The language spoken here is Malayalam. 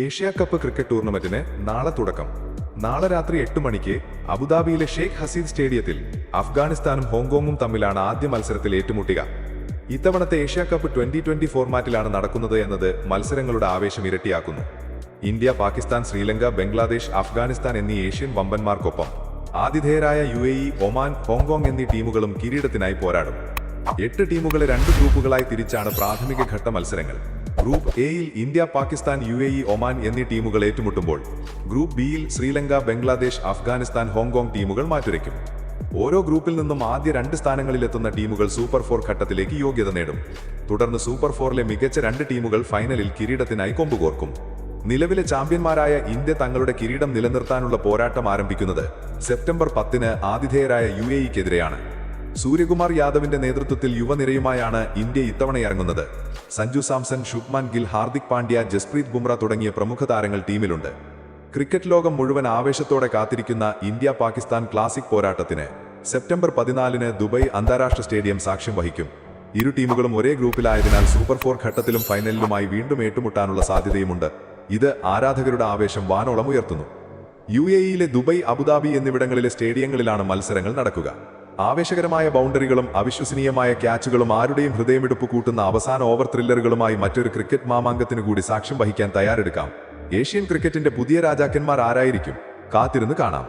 ഏഷ്യ കപ്പ് ക്രിക്കറ്റ് ടൂർണമെന്റിന് നാളെ തുടക്കം. നാളെ രാത്രി 8 മണിക്ക് അബുദാബിയിലെ ഷെയ്ഖ് ഹസീദ് സ്റ്റേഡിയത്തിൽ അഫ്ഗാനിസ്ഥാനും ഹോങ്കോങ്ങും തമ്മിലാണ് ആദ്യ മത്സരത്തിൽ ഏറ്റുമുട്ടുക. ഇത്തവണത്തെ ഏഷ്യ കപ്പ് 2020 ഫോർമാറ്റിലാണ് നടക്കുന്നത് എന്നത് മത്സരങ്ങളുടെ ആവേശം ഇരട്ടിയാക്കുന്നു. ഇന്ത്യ, പാകിസ്ഥാൻ, ശ്രീലങ്ക, ബംഗ്ലാദേശ്, അഫ്ഗാനിസ്ഥാൻ എന്നീ ഏഷ്യൻ വമ്പന്മാർക്കൊപ്പം ആതിഥേയരായ UAE, ഒമാൻ, ഹോങ്കോങ് എന്നീ ടീമുകളും കിരീടത്തിനായി പോരാടും. 8 ടീമുകളെ 2 ഗ്രൂപ്പുകളായി തിരിച്ചാണ് പ്രാഥമിക ഘട്ട മത്സരങ്ങൾ. ഗ്രൂപ്പ് എയിൽ ഇന്ത്യ, പാകിസ്ഥാൻ, UAE, ഒമാൻ എന്നീ ടീമുകൾ ഏറ്റുമുട്ടുമ്പോൾ ഗ്രൂപ്പ് ബിയിൽ ശ്രീലങ്ക, ബംഗ്ലാദേശ്, അഫ്ഗാനിസ്ഥാൻ, ഹോങ്കോങ് ടീമുകൾ മാറ്റുരയ്ക്കും. ഓരോ ഗ്രൂപ്പിൽ നിന്നും ആദ്യ 2 സ്ഥാനങ്ങളിലെത്തുന്ന ടീമുകൾ സൂപ്പർ 4 ഘട്ടത്തിലേക്ക് യോഗ്യത നേടും. തുടർന്ന് സൂപ്പർ 4ലെ മികച്ച 2 ടീമുകൾ ഫൈനലിൽ കിരീടത്തിനായി കൊമ്പുകോർക്കും. നിലവിലെ ചാമ്പ്യന്മാരായ ഇന്ത്യ തങ്ങളുടെ കിരീടം നിലനിർത്താനുള്ള പോരാട്ടം ആരംഭിക്കുന്നത് സെപ്റ്റംബർ 10-ന് ആതിഥേയരായ UAEക്കെതിരെയാണ്. സൂര്യകുമാർ യാദവിന്റെ നേതൃത്വത്തിൽ യുവനിരയുമായാണ് ഇന്ത്യ ഇത്തവണ ഇറങ്ങുന്നത്. സഞ്ജു സാംസൺ, ശുഭ്മാൻ ഗിൽ, ഹാർദിക് പാണ്ഡ്യ, ജസ്പ്രീത് ബുംറ തുടങ്ങിയ പ്രമുഖ താരങ്ങൾ ടീമിലുണ്ട്. ക്രിക്കറ്റ് ലോകം മുഴുവൻ ആവേശത്തോടെ കാത്തിരിക്കുന്ന ഇന്ത്യ പാകിസ്ഥാൻ ക്ലാസിക് പോരാട്ടത്തിന് സെപ്റ്റംബർ 14-ന് ദുബായ് അന്താരാഷ്ട്ര സ്റ്റേഡിയം സാക്ഷ്യം വഹിക്കും. ഇരു ടീമുകളും ഒരേ ഗ്രൂപ്പിലായതിനാൽ സൂപ്പർ 4 ഘട്ടത്തിലും ഫൈനലിലുമായി വീണ്ടും ഏറ്റുമുട്ടാനുള്ള സാധ്യതയുമുണ്ട്. ഇത് ആരാധകരുടെ ആവേശം വാനോളം ഉയർത്തുന്നു. UAEയിലെ ദുബായ്, അബുദാബി എന്നിവിടങ്ങളിലെ സ്റ്റേഡിയങ്ങളിലാണ് മത്സരങ്ങൾ നടക്കുക. ആവേശകരമായ ബൗണ്ടറികളും അവിശ്വസനീയമായ ക്യാച്ചുകളും ആരുടെയും ഹൃദയമിടിപ്പ് കൂട്ടുന്ന അവസാന ഓവർ ത്രില്ലറുകളുമായി മറ്റൊരു ക്രിക്കറ്റ് മാമാങ്കത്തിനു കൂടി സാക്ഷ്യം വഹിക്കാൻ തയ്യാറെടുക്കാം. ഏഷ്യൻ ക്രിക്കറ്റിന്റെ പുതിയ രാജാക്കന്മാർ ആരായിരിക്കും? കാത്തിരുന്ന് കാണാം.